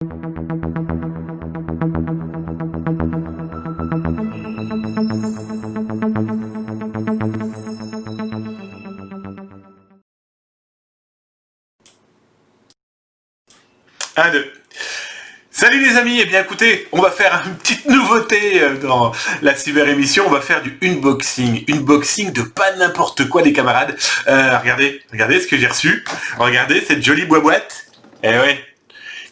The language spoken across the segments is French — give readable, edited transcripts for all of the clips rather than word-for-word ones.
Un, deux. Salut les amis, et bien écoutez, on va faire une petite nouveauté dans la cyber émission, on va faire du unboxing de pas n'importe quoi les camarades. Regardez ce que j'ai reçu, regardez cette jolie boîte, eh ouais.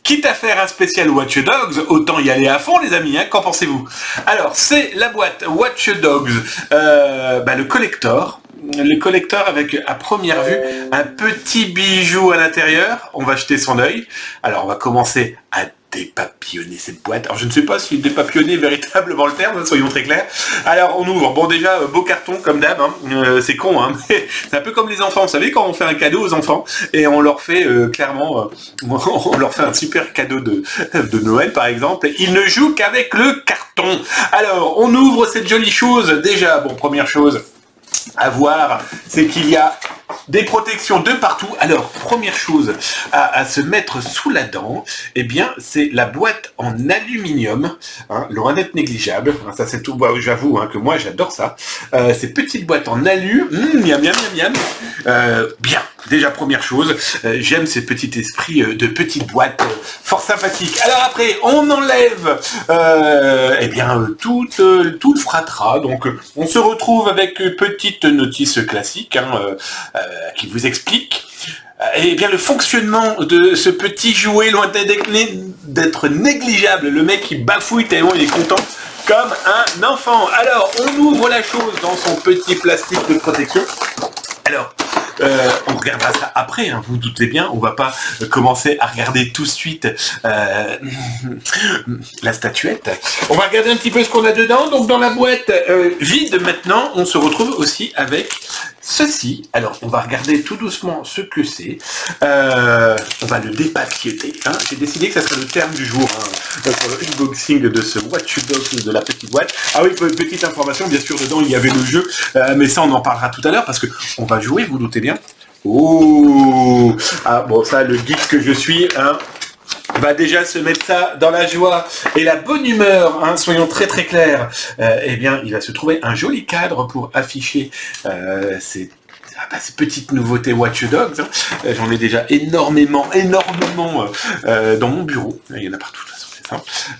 Quitte à faire un spécial Watch Dogs, autant y aller à fond les amis, hein, qu'en pensez-vous? Alors c'est la boîte Watch Dogs, le collector. Le collector avec, à première vue, un petit bijou à l'intérieur. On va jeter son œil. Alors, on va commencer à dépapillonner cette boîte. Alors, je ne sais pas si dépapillonner est véritablement le terme, soyons très clairs. Alors, on ouvre. Bon, déjà, beau carton, comme d'hab. Hein. C'est con, hein. C'est un peu comme les enfants. Vous savez, quand on fait un cadeau aux enfants, et on leur fait, clairement, on leur fait un super cadeau de Noël, par exemple. Ils ne jouent qu'avec le carton. Alors, on ouvre cette jolie chose. Déjà, bon, première chose à voir, c'est qu'il y a des protections de partout. Alors, première chose à se mettre sous la dent, eh bien, c'est la boîte en aluminium, hein, loin d'être négligeable. Hein, ça, c'est tout. Bah, j'avoue hein, que moi, j'adore ça. Ces petites boîtes en alu, miam, miam, miam, miam. Bien. Déjà, première chose, j'aime ces petits esprits de petites boîtes fort sympathiques. Alors après, on enlève tout le fratras. Donc, on se retrouve avec une petite notice classique hein, qui vous explique le fonctionnement de ce petit jouet loin d'être négligeable. Le mec qui bafouille tellement il est content comme un enfant. Alors, on ouvre la chose dans son petit plastique de protection. Alors, on regardera ça après, hein, vous vous doutez bien, on va pas commencer à regarder tout de suite la statuette. On va regarder un petit peu ce qu'on a dedans. Donc dans la boîte vide maintenant, on se retrouve aussi avec ceci. Alors on va regarder tout doucement ce que c'est. On va le dépapilloter. Hein. J'ai décidé que ça serait le terme du jour hein, pour le unboxing de ce Watch Dogs de la petite boîte. Ah oui, petite information, bien sûr dedans il y avait le jeu, mais ça on en parlera tout à l'heure parce que on va jouer, vous doutez bien. Oh, ah bon ça le geek que je suis hein, va déjà se mettre ça dans la joie et la bonne humeur, hein, soyons très très clairs. Il va se trouver un joli cadre pour afficher ces petites nouveautés Watch Dogs. Hein. J'en ai déjà énormément dans mon bureau. Il y en a partout.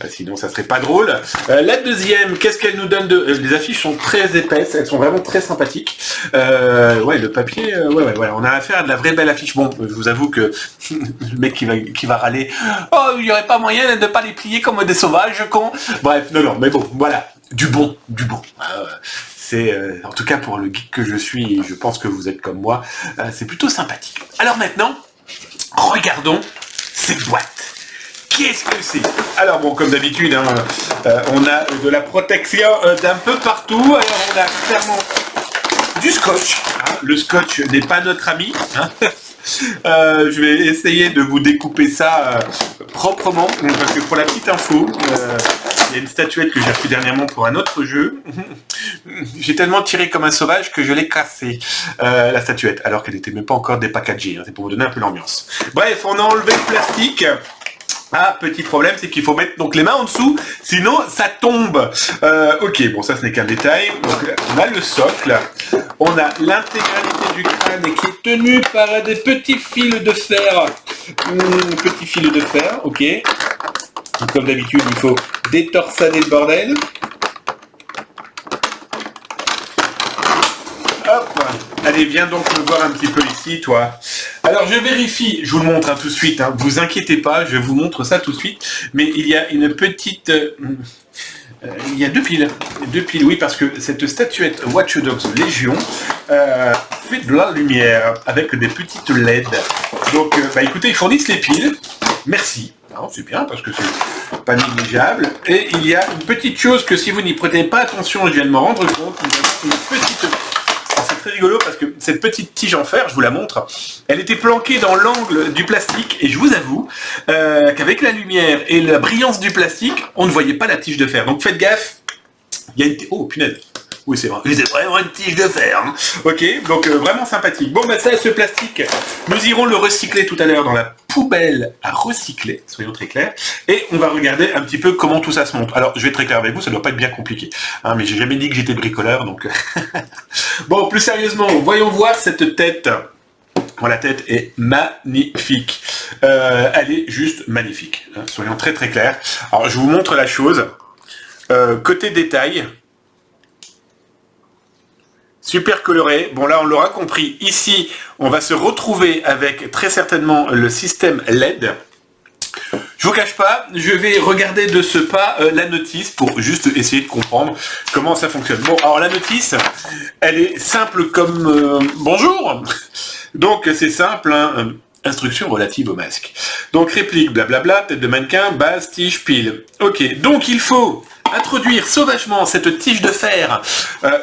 Sinon ça serait pas drôle. La deuxième, qu'est-ce qu'elle nous donne de... Les affiches sont très épaisses, elles sont vraiment très sympathiques. Ouais, le papier, ouais, on a affaire à de la vraie belle affiche. Bon, je vous avoue que le mec qui va râler, oh, il n'y aurait pas moyen de pas les plier comme des sauvages, con. Bref, non, mais bon, voilà, du bon. C'est, en tout cas pour le geek que je suis, et je pense que vous êtes comme moi, c'est plutôt sympathique. Alors maintenant, regardons cette boîte. Qu'est-ce que c'est? Alors bon, comme d'habitude, hein, on a de la protection d'un peu partout. Alors on a clairement du scotch. Hein. Le scotch n'est pas notre ami. Hein. Je vais essayer de vous découper ça proprement, parce que pour la petite info, il y a une statuette que j'ai reçue dernièrement pour un autre jeu. J'ai tellement tiré comme un sauvage que je l'ai cassée, la statuette, alors qu'elle n'était même pas encore dépackagée. Hein. C'est pour vous donner un peu l'ambiance. Bref, on a enlevé le plastique. Ah, petit problème, c'est qu'il faut mettre donc les mains en dessous, sinon ça tombe. Ok, bon ça ce n'est qu'un détail. Donc on a le socle, on a l'intégralité du crâne qui est tenu par des petits fils de fer. Petits fils de fer, ok. Donc, comme d'habitude, il faut détorsader le bordel. Hop, allez, viens donc me voir un petit peu ici, toi. Alors, je vérifie, je vous le montre hein, tout de suite, hein, vous inquiétez pas, je vous montre ça tout de suite, mais il y a une petite... il y a deux piles, oui, parce que cette statuette Watch Dogs Légion fait de la lumière avec des petites LED. Donc, écoutez, ils fournissent les piles, merci. C'est bien parce que c'est pas négligeable. Et il y a une petite chose que si vous n'y prêtez pas attention, je viens de me rendre compte, une petite... C'est très rigolo parce que cette petite tige en fer, je vous la montre, elle était planquée dans l'angle du plastique et je vous avoue qu'avec la lumière et la brillance du plastique, on ne voyait pas la tige de fer. Donc faites gaffe, il y a une... Oh punaise, Oui, c'est vrai. C'est vraiment une tige de fer. Hein. Ok, donc vraiment sympathique. Bon, bah ça, ce plastique, nous irons le recycler tout à l'heure dans la poubelle à recycler, soyons très clairs. Et on va regarder un petit peu comment tout ça se monte. Alors, je vais être très clair avec vous, ça doit pas être bien compliqué. Hein, mais j'ai jamais dit que j'étais bricoleur, donc... Bon, plus sérieusement, voyons voir cette tête. Bon, la tête est magnifique. Elle est juste magnifique. Hein, soyons très très clairs. Alors, je vous montre la chose. Côté détail... Super coloré. Bon, là, on l'aura compris. Ici, on va se retrouver avec très certainement le système LED. Je vous cache pas, je vais regarder de ce pas la notice pour juste essayer de comprendre comment ça fonctionne. Bon, alors la notice, elle est simple comme bonjour. Donc, c'est simple, hein, instructions relatives au masque. Donc, réplique, blablabla, tête de mannequin, base, tige, pile. Ok, donc il faut introduire sauvagement cette tige de fer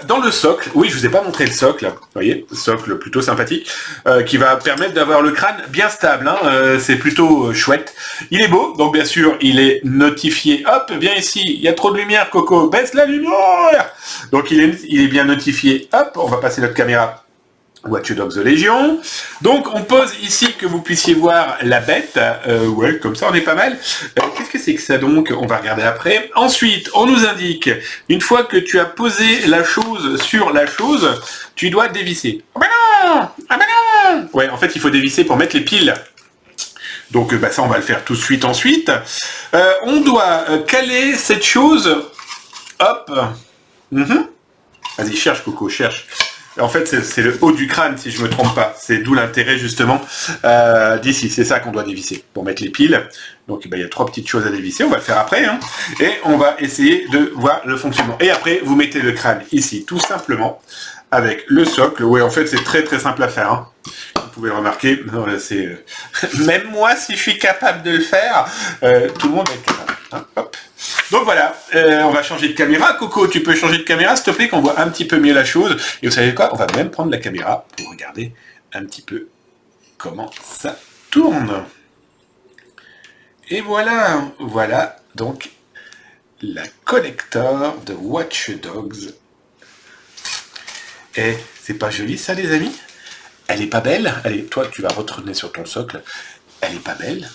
dans le socle. Oui, je vous ai pas montré le socle, vous voyez, socle plutôt sympathique, qui va permettre d'avoir le crâne bien stable, hein, c'est plutôt chouette. Il est beau, donc bien sûr, il est notifié. Hop, viens ici, il y a trop de lumière, Coco, baisse la lumière. Donc il est bien notifié. Hop, on va passer notre caméra. Watch Dogs The Légion. Donc on pose ici que vous puissiez voir la bête. Ouais, comme ça on est pas mal. Qu'est-ce que c'est que ça donc? On va regarder après. Ensuite, on nous indique, une fois que tu as posé la chose sur la chose, tu dois dévisser. Ah ben non! Ah ben non! Ouais, en fait il faut dévisser pour mettre les piles. Donc bah, ça on va le faire tout de suite ensuite. On doit caler cette chose. Hop. Vas-y, cherche Coco, cherche. En fait, c'est le haut du crâne, si je me trompe pas. C'est d'où l'intérêt, justement, d'ici. C'est ça qu'on doit dévisser pour mettre les piles. Donc, il y a 3 petites choses à dévisser. On va le faire après. Hein. Et on va essayer de voir le fonctionnement. Et après, vous mettez le crâne ici, tout simplement, avec le socle. Oui, en fait, c'est très, très simple à faire. Hein. Vous pouvez le remarquer. C'est même moi, si je suis capable de le faire, tout le monde va être capable. Hein. Hop. Donc voilà, on va changer de caméra. Coco, tu peux changer de caméra, s'il te plaît, qu'on voit un petit peu mieux la chose. Et vous savez quoi? On va même prendre la caméra pour regarder un petit peu comment ça tourne. Et voilà, voilà donc la collector de Watch Dogs. Et c'est pas joli ça, les amis? Elle est pas belle? Allez, toi, tu vas retourner sur ton socle. Elle est pas belle?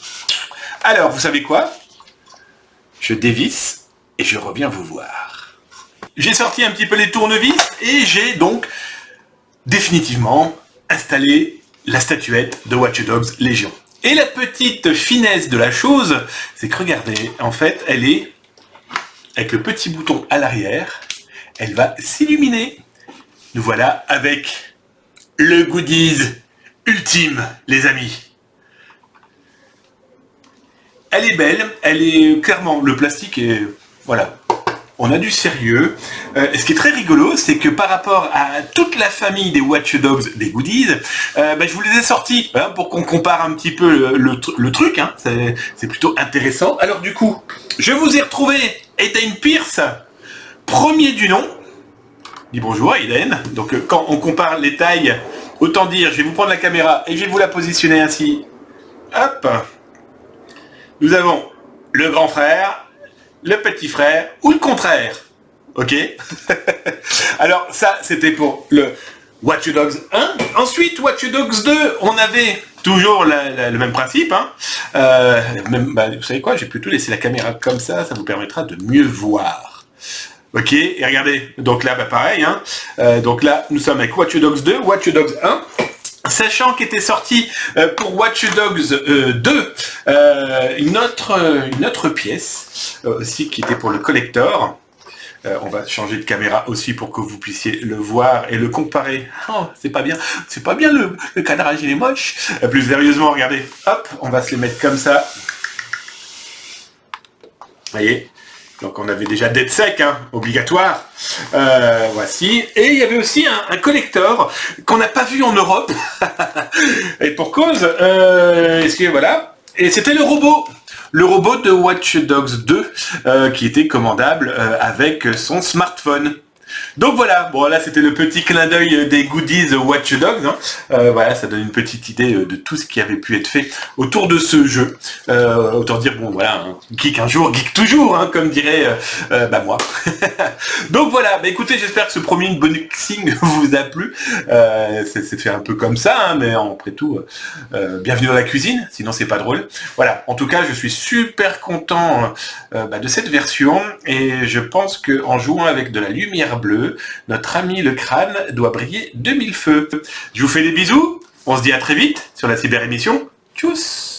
Alors, vous savez quoi? Je dévisse et je reviens vous voir. J'ai sorti un petit peu les tournevis et j'ai donc définitivement installé la statuette de Watch Dogs Légion. Et la petite finesse de la chose, c'est que regardez, en fait, elle est avec le petit bouton à l'arrière, elle va s'illuminer. Nous voilà avec le goodies ultime, les amis. Elle est belle, elle est clairement, le plastique est, voilà, on a du sérieux. Ce qui est très rigolo, c'est que par rapport à toute la famille des Watch Dogs, des goodies, je vous les ai sortis hein, pour qu'on compare un petit peu le truc, hein, c'est plutôt intéressant. Alors du coup, je vous ai retrouvé Aiden Pierce, premier du nom. Dis bonjour Aiden. Donc quand on compare les tailles, autant dire, je vais vous prendre la caméra et je vais vous la positionner ainsi. Hop. Nous avons le grand frère, le petit frère, ou le contraire. Ok. Alors ça, c'était pour le Watch Dogs 1. Ensuite, Watch Dogs 2, on avait toujours le même principe. Hein. Vous savez quoi, j'ai plutôt laissé la caméra comme ça vous permettra de mieux voir. Ok, et regardez, donc là, pareil. Hein. Donc là, nous sommes avec Watch Dogs 2, Watch Dogs 1. Sachant qu'était sorti pour Watch Dogs 2 une autre pièce aussi qui était pour le collector. On va changer de caméra aussi pour que vous puissiez le voir et le comparer. Oh, c'est pas bien le cadrage il est moche. Plus sérieusement, regardez, hop, on va se les mettre comme ça. Voyez. Donc on avait déjà DeadSec, hein, obligatoire. Voici. Et il y avait aussi un collector qu'on n'a pas vu en Europe. Et pour cause, voilà. Et c'était le robot. Le robot de Watch Dogs 2 qui était commandable avec son smartphone. Donc voilà, bon là c'était le petit clin d'œil des goodies Watch Dogs. Hein. Voilà, ça donne une petite idée de tout ce qui avait pu être fait autour de ce jeu. Autant dire, bon voilà, hein, geek un jour, geek toujours, hein, comme dirait bah moi. Donc voilà, bah écoutez, j'espère que ce premier unboxing vous a plu. C'est fait un peu comme ça, hein, mais après tout, bienvenue dans la cuisine, sinon c'est pas drôle. Voilà, en tout cas, je suis super content de cette version et je pense que en jouant avec de la lumière bleue, notre ami le crâne doit briller de mille feux. Je vous fais des bisous, on se dit à très vite sur la cyber émission. Tchuss!